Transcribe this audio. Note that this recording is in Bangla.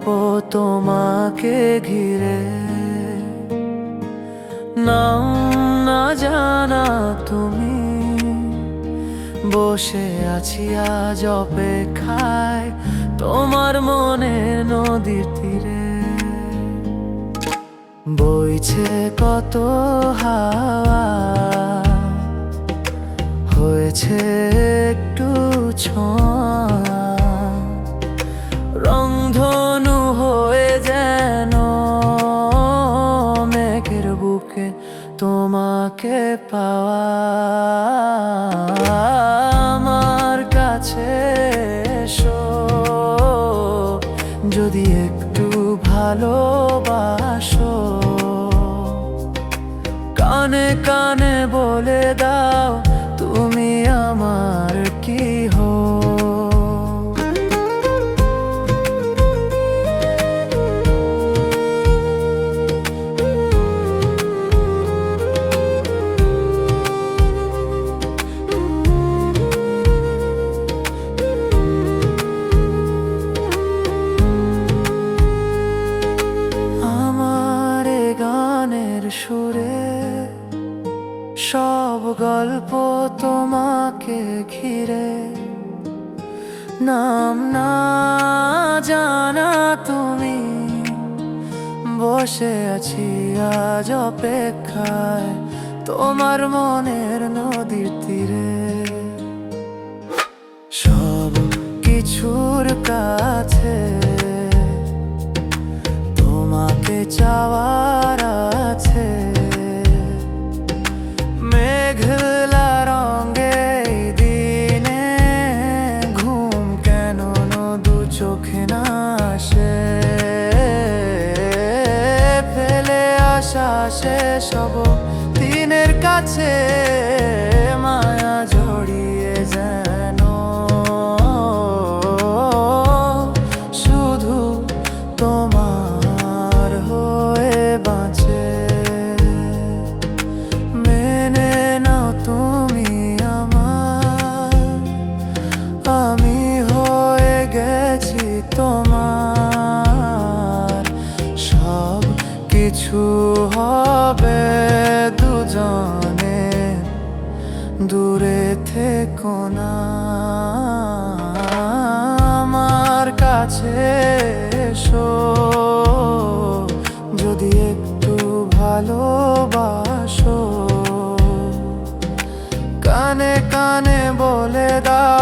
গল্প তোমাকে ঘিরে, নাম না জানা তুমি। বসে আছি আজ অপেক্ষায় তোমার মনের নদীর তীরে। বইছে কত হাওয়া, হয়েছে একটু ছোঁয়া, রংধনু হয়ে যেন মেঘের বুকে তোমাকে পাওয়া। আমার কাছে এসো, যদি একটু ভালোবাসো, কানে কানে বলে দাও তুমি আমার কি হো। আমার এ গানের সুরে সব গল্প তোমাকে ঘিরে, নাম না জানা তুমি। বসে আছি আজ অপেক্ষায় তোমার মনের নদীর তীরে। সব কিছুর কাছে তোমাকে চাওয়ার আছে। মেঘলা রঙে দিনে ঘুম কেন দু চোখে না আসে। ফেলে আসা শেষ হব দিনের কাছে, মায়া জড়িয়ে যেন শুধু তোমার হয়ে বাঁচে। মেনে নাও তুমি আমার, আমি হয়ে গেছি তোমার। সব কিছু হবে দুজনে, দূরে থেকো না। আমার কাছে এসো, যদি একটু ভালোবাসো, কানে কানে বলে দাও